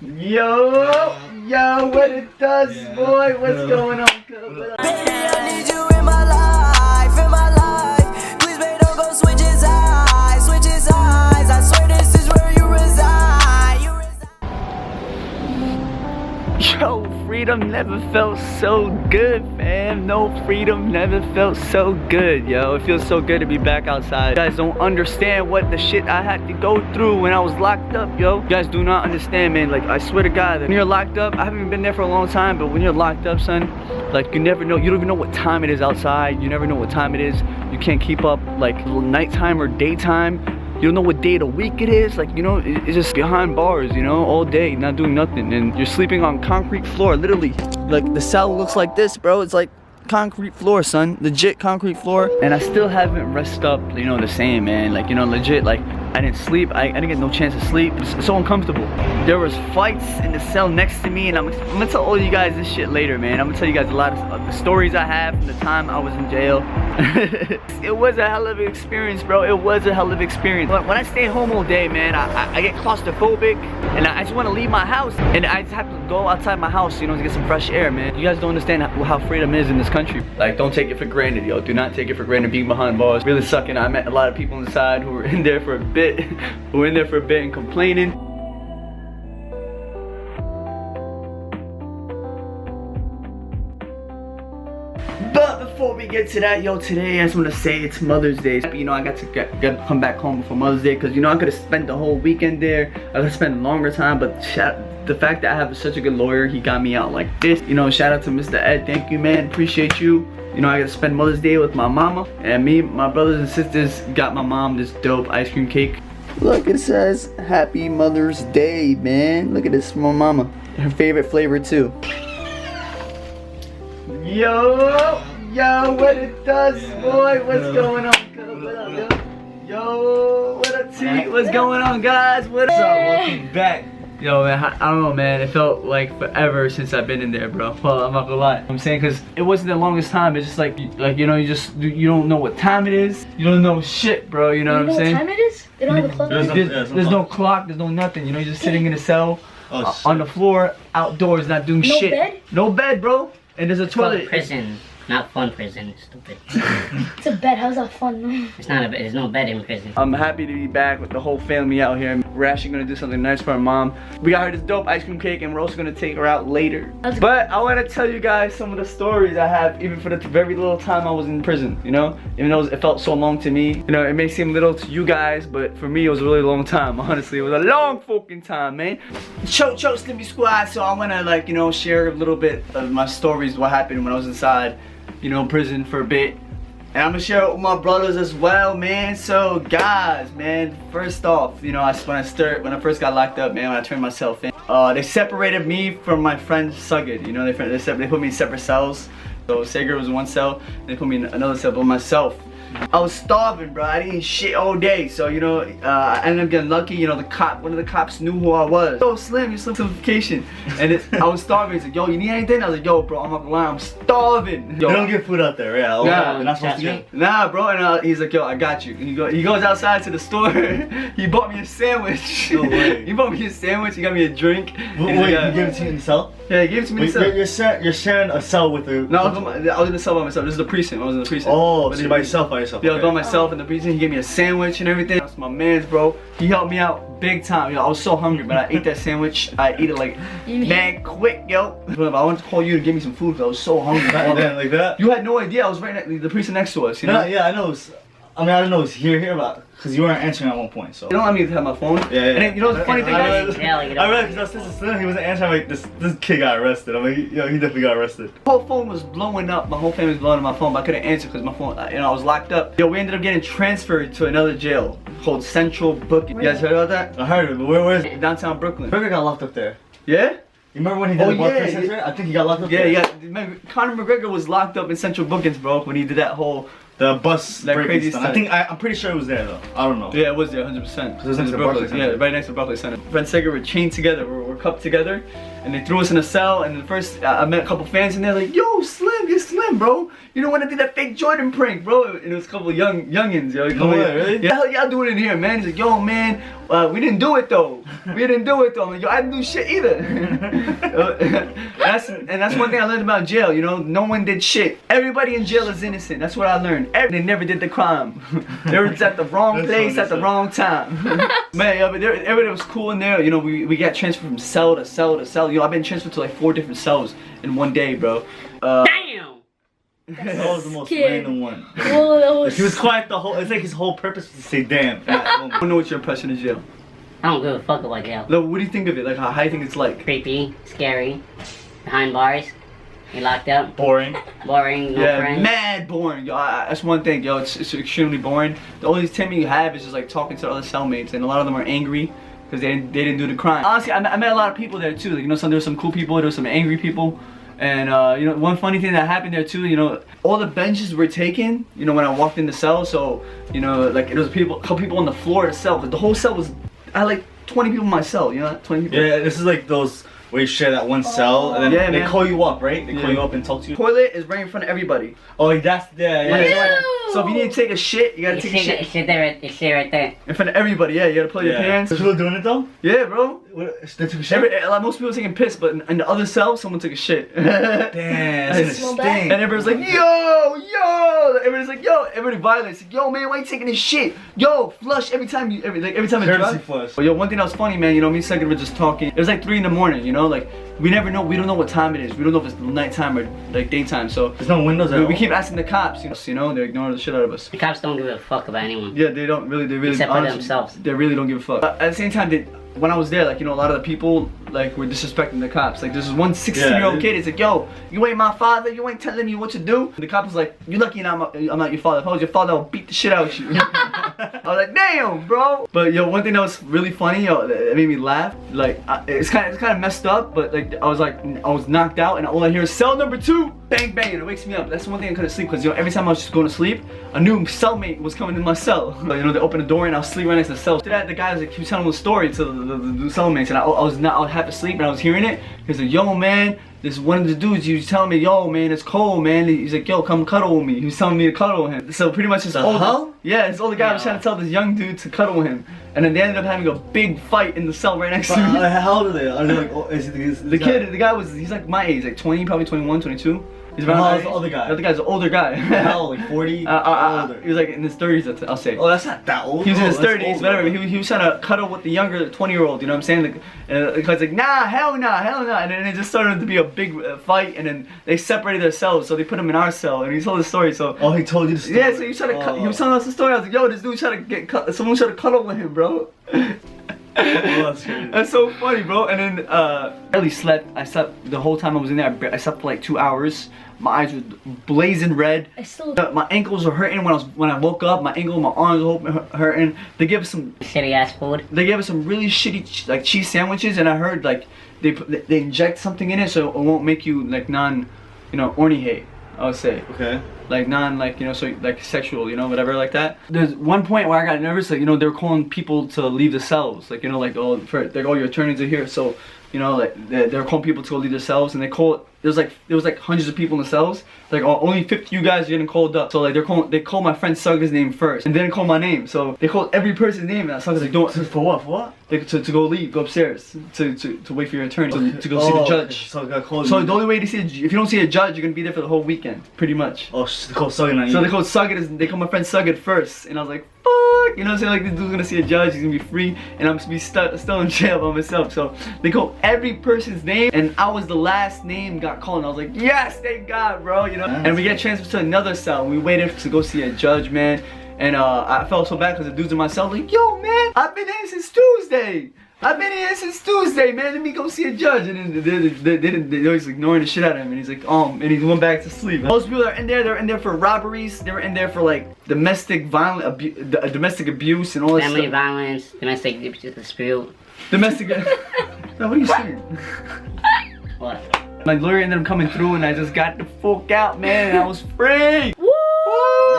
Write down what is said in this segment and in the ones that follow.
Yo, what it does, boy? What's going on? Baby, I need you in my life, in my life. Please, baby, don't go switch his eyes, switch his eyes. I swear this is where you reside, you reside. Yo, freedom never felt so good, fam. No, freedom never felt so good, yo. It feels so good to be back outside. You guys don't understand what the shit I had to go through when I was locked up, yo. You guys do not understand, man. Like, I swear to God, when you're locked up, I haven't even been there for a long time, but when you're locked up, son, like, you never know. You don't even know what time it is outside. You never know what time it is. You can't keep up, like, nighttime or daytime. You don't know what day of the week it is. Like, you know, it's just behind bars, you know, all day, not doing nothing. And you're sleeping on concrete floor, literally. Like, the cell looks like this, bro. It's like concrete floor, son. Legit concrete floor. And I still haven't rested up, you know, the same, man. Like, you know, legit, like, I didn't sleep. I didn't get no chance to sleep. It's so uncomfortable. There was fights in the cell next to me, and I'm gonna tell all you guys this shit later, man. I'm gonna tell you guys a lot of the stories I have from the time I was in jail. It was a hell of an experience, bro. It was a hell of an experience. But when I stay home all day, man, I get claustrophobic, and I just want to leave my house, and I just have to go outside my house, you know, to get some fresh air, man. You guys don't understand how freedom is in this country. Like, don't take it for granted, yo. Do not take it for granted being behind bars. Really sucking. I met a lot of people inside who were in there for a bit, and complaining. But before we get to that, yo, today I just want to say it's Mother's Day. You know, I got to come back home for Mother's Day because, you know, I could have spent the whole weekend there. I could have spent a longer time, but the fact that I have such a good lawyer, he got me out like this. You know, shout out to Mr. Ed. Thank you, man. Appreciate you. You know, I got to spend Mother's Day with my mama. And me, my brothers and sisters got my mom this dope ice cream cake. Look, it says Happy Mother's Day, man. Look at this from my mama. Her favorite flavor, too. Yo, what it does, boy? What's going on? Yo, what up, T? What's going on, guys? What's up? Welcome back. Yo, man, I don't know, man. It felt like forever since I've been in there, bro. Well, I'm not gonna lie. I'm saying, because it wasn't the longest time. It's just like you know, you don't know what time it is. You don't know shit, bro. You know what I'm saying? What time it is? They don't have a clock. There's no clock. There's no nothing. You know, you're just sitting in a cell on the floor, outdoors, not doing shit. No bed? No bed, bro. And there's a toilet. Prison, not fun prison. Stupid. It's a bed. How's that fun? It's not a bed. There's no bed in prison. I'm happy to be back with the whole family out here. We're actually gonna do something nice for our mom. We got her this dope ice cream cake, and we're also gonna take her out later. But I want to tell you guys some of the stories I have, even for the very little time I was in prison. You know, even though it felt so long to me. You know, it may seem little to you guys, but for me it was a really long time. Honestly, it was a long fucking time, man. Choke Slippy Squad. So I wanna, like, you know, share a little bit of my stories, what happened when I was inside, you know, prison for a bit. And I'm gonna share it with my brothers as well, man. So guys, man, first off, you know, when I first got locked up, man, when I turned myself in, they separated me from my friend Sugid. You know, they put me in separate cells. So Sager was in one cell, and they put me in another cell by myself. I was starving, bro. I didn't eat shit all day. So, you know, I ended up getting lucky. You know, one of the cops knew who I was. Yo, Slim, you slipped on vacation. And I was starving. He's like, yo, you need anything? I was like, yo, bro, I'm not gonna lie, I'm starving. Yo, they don't get food out there, yeah. Nah, not supposed to get. Nah, bro. And he's like, yo, I got you. And he goes outside to the store. He bought me a sandwich. No way. He bought me a sandwich. He got me a drink. Wait, you gave it to you in the cell? Yeah, he gave it to me in the cell. You're sharing a cell with a... No, I was in the cell by myself. This is the precinct. I was in the precinct. Oh, so you're by yourself, Yeah, I was by myself in the precinct. He gave me a sandwich and everything. That's my man's, bro. He helped me out big time. Yo, I was so hungry, but I ate that sandwich. I ate it like, man, quick, yo. But I wanted to call you to give me some food because I was so hungry. Like that? You had no idea. I was right next the precinct next to us, you know? Yeah, I know. I didn't know it was here, but because you weren't answering at one point, so. You don't let me have my phone. Yeah. And then, you know the funny thing is, I read because I was Slim, he wasn't answering. Like this kid got arrested. I'm like, yo, he definitely got arrested. My whole phone was blowing up. My whole family was blowing up my phone, but I couldn't answer because my phone, you know, I was locked up. Yo, we ended up getting transferred to another jail called Central Booking. You guys heard about that? I heard of it, but where is it? Downtown Brooklyn. Burger got locked up there. Yeah? You remember when he did the Barclays Center? I think he got locked up there. Yeah. Remember, Conor McGregor was locked up in Central Bookings, bro, when he did that whole... The bus that crazy stuff. I'm pretty sure it was there though. I don't know. Yeah, it was there 100%. It was next to Barclays Center. Yeah, right next to Barclays Center. Friend Sager were chained together. We're cupped together, and they threw us in a cell. And the first, I met a couple fans, and they're like, "Yo, Slim, you're Slim, bro. You know when I did that fake Jordan prank, bro?" And it was a couple youngins, yo. No way, really? Yeah, hell y'all do it in here, man. He's like, "Yo, man, we didn't do it though. We didn't do it though." I'm like, "Yo, I didn't do shit either." That's one thing I learned about jail. You know, no one did shit. Everybody in jail is innocent. That's what I learned. They never did the crime. They were just at the wrong place at the wrong time. Man, yeah, but everybody was cool in there. You know, we got transferred from cell to cell to cell. Yo, I've been transferred to like 4 different cells in one day, bro. Damn! That was the most Kid. random one. Whoa, that was. He was quiet the whole. It's like his whole purpose was to say "damn." I don't know what your impression of jail. I don't give a fuck about jail. Lo, what do you think of it? Like, how do you think it's like? Creepy, scary, behind bars, you locked up, Boring. boring, no Yeah, friends. mad boring. Yo, that's one thing. Yo, it's extremely boring. The only time you have is just like talking to the other cellmates, and a lot of them are angry because they didn't do the crime. Honestly, I met a lot of people there too. Like, you know, there were some cool people, there were some angry people. And you know, one funny thing that happened there too, you know, all the benches were taken, you know, when I walked in the cell. So, you know, like it was a couple people on the floor of the cell. But the whole cell was, I had like 20 people in my cell, you know, 20 people. Yeah, this is like those where you share that one cell, and then Yeah, they man. call you up, right? They call Yeah. you up and talk to you. Toilet is right in front of everybody. Oh, that's yeah. So if you need to take a shit, you gotta take a shit It's right there. in front of everybody. Yeah, you gotta pull your pants. There's people doing it though. Yeah, bro. What, they took a shit. Most people taking piss, but in the other cell, someone took a shit. Damn, that's Smell gonna bad. stink. And everybody's like, yo! Everybody's like, yo! Everybody violent. Like, yo, man, why you taking this shit? Yo, flush every time every time it's Courtesy dry. flush. Well, yo, one thing that was funny, man, you know, me and Second were just talking. It was like 3 in the morning, you know, like, we never know, we don't know what time it is. We don't know if it's nighttime or like daytime, so There's no windows at all. we keep asking the cops, you know, they're ignoring the shit out of us. The cops don't give a fuck about anyone. Yeah, they really Except for honestly, themselves. They really don't give a fuck. At the same time, when I was there, like, you know, a lot of the people like were disrespecting the cops. Like, there's this one 16-year-old kid. He's like, "Yo, you ain't my father. You ain't telling me what to do." And the cop was like, "You lucky I'm not your father. If I was your father, I'll beat the shit out of you." I was like, "Damn, bro." But yo, one thing that was really funny, yo, that made me laugh. Like, it's kind of messed up, but like I was knocked out, and all I hear is cell number 2, bang bang, and it wakes me up. That's one thing I couldn't sleep because, you know, every time I was just going to sleep, a new cellmate was coming in my cell. You know, they opened the door and I was sleeping right next to the cell. After that, the guy was like, he was telling the story to the cellmates, and I was half asleep, and I was hearing it. He's like, "Yo, man, this one of the dudes, he was telling me, yo, man, it's cold, man." He's like, "Yo, come cuddle with me." He was telling me to cuddle with him. So pretty much this this older guy was trying to tell this young dude to cuddle with him, and then they ended up having a big fight in the cell right next to me. How old are they? Are they like, The guy he's like my age, like 20, probably 21, 22. He's around How's my the age. other guy? The other guy's an older guy. How old, like 40? Older. He was like in his 30s, I'll say. Oh, that's not that old. He was in his Oh, that's 30s, old, whatever. bro. He was trying to cuddle with the younger 20-year-old, you know what I'm saying? Like, the guy's like, "Nah, hell nah, hell nah." And then it just started to be a big fight, and then they separated their cells, so they put him in our cell, and he told the story, so. Oh, he told you the story. Yeah, so he was trying to he was telling us the story. I was like, "Yo, this dude tried to someone tried to cuddle with him, bro." Oh, that's crazy. That's so funny, bro. And then I barely slept. I slept the whole time I was in there. I slept for like 2 hours. My eyes were blazing red. I still. My ankles were hurting when I woke up. My arms were hurting. They gave us some Shitty ass food. They gave us some really shitty like cheese sandwiches, and I heard like they inject something in it so it won't make you like ornate, I would say. Okay. Like so like sexual, you know, whatever like that. There's one point where I got nervous, like, you know, they were calling people to leave the cells, like, you know, like, oh, your attorneys are here, so, you know, like they were calling people to go leave their cells, and there was like hundreds of people in the cells, like, oh, only 50 you guys are getting called up. So like they called my friend Sugga's name first, and then called my name. So they called every person's name, and Sugga's like, "Don't." For what? For what? Like, to go upstairs to wait for your attorney to go see the judge. So I called So the only way to see if you don't see a judge, you're gonna be there for the whole weekend, pretty much. Oh, they called Sulieman on you. So they called Sugget. They called my friend Sugget first, and I was like, "Fuck," you know what I'm saying? Like, this dude's gonna see a judge, he's gonna be free, and I'm gonna be still in jail by myself. So they called every person's name, and I was the last name got called. And I was like, "Yes, thank God, bro," you know. And we get transferred to another cell. We waited to go see a judge, man. And I felt so bad because the dudes in my cell like, "Yo, man, I've been here since Tuesday. Man. Let me go see a judge." And then they always ignoring the shit out of him. And he's like, and he went back to sleep. Most people are in there. They're in there for robberies. They were in there for like domestic abuse and all that Family stuff. violence, domestic dispute. Domestic. Now, what are you saying? What? My lawyer ended up coming through, and I just got the fuck out, man. And I was free. Woo!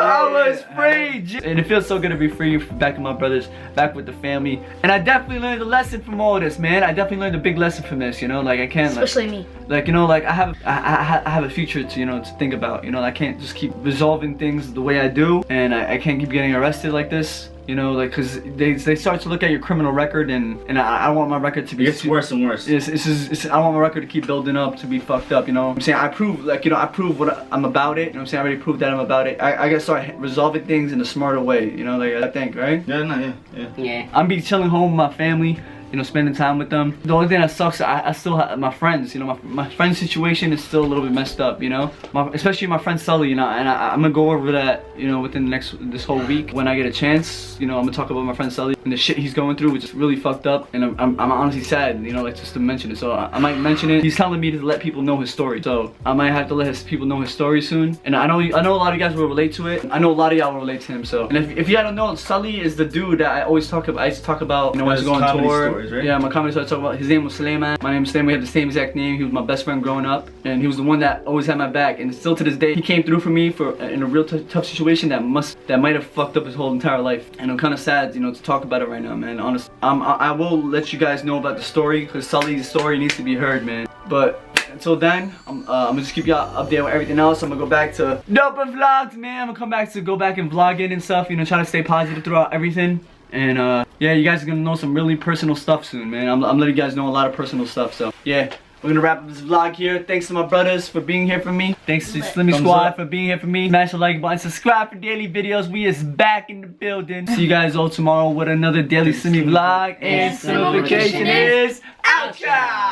I was free. And it feels so good to be free, back with my brothers, back with the family. And I definitely learned a lesson from all this, man. I definitely learned a big lesson from this, you know, like I can't, Especially me. like, you know, like I have a future to, you know, to think about, you know. I can't just keep resolving things the way I do, and I can't keep getting arrested like this. You know, like, cause they start to look at your criminal record, and I want my record to be. It gets worse and worse. I want my record to keep building up, to be fucked up. You know, I'm saying I prove, like, you know, I prove what I'm about it. You know, what I'm saying I already proved that I'm about it. I gotta start resolving things in a smarter way. You know, like I think, right? Yeah. I'm be chilling home with my family. You know, spending time with them. The only thing that sucks, I still have my friends. You know, my friend's situation is still a little bit messed up. You know, especially my friend Sully. You know, and I'm gonna go over that. You know, within this whole week when I get a chance. You know, I'm gonna talk about my friend Sully and the shit he's going through, which is really fucked up. And I'm honestly sad. You know, like, just to mention it. So I might mention it. He's telling me to let people know his story. So I might have to let people know his story soon. And I know a lot of you guys will relate to it. I know a lot of y'all will relate to him. So, and if you don't know, Sully is the dude that I always talk about. I used to talk about. You know, when I was going on tour. Stories, right? Yeah, my comedy story I talk about. His name was Sulieman. My name is Sulieman. We have the same exact name. He was my best friend growing up, and he was the one that always had my back. And still to this day, he came through for me in a real tough situation that might have fucked up his whole entire life. And I'm kind of sad, you know, to talk about it right now, man. Honestly, I will let you guys know about the story, because Sully's story needs to be heard, man. But until then, I'm gonna just keep y'all updated with everything else. I'm gonna go back to doper vlogs, man. I'm gonna come back and vlog it and stuff. You know, try to stay positive throughout everything. And yeah, you guys are gonna know some really personal stuff soon, man. I'm letting you guys know a lot of personal stuff. So yeah, we're gonna wrap up this vlog here. Thanks to my brothers for being here for me. Thanks to Slimmy Squad for being here for me. Smash the like button, subscribe for daily videos. We is back in the building. See you guys all tomorrow with another daily Slimmy vlog. And simplification is out, y'all.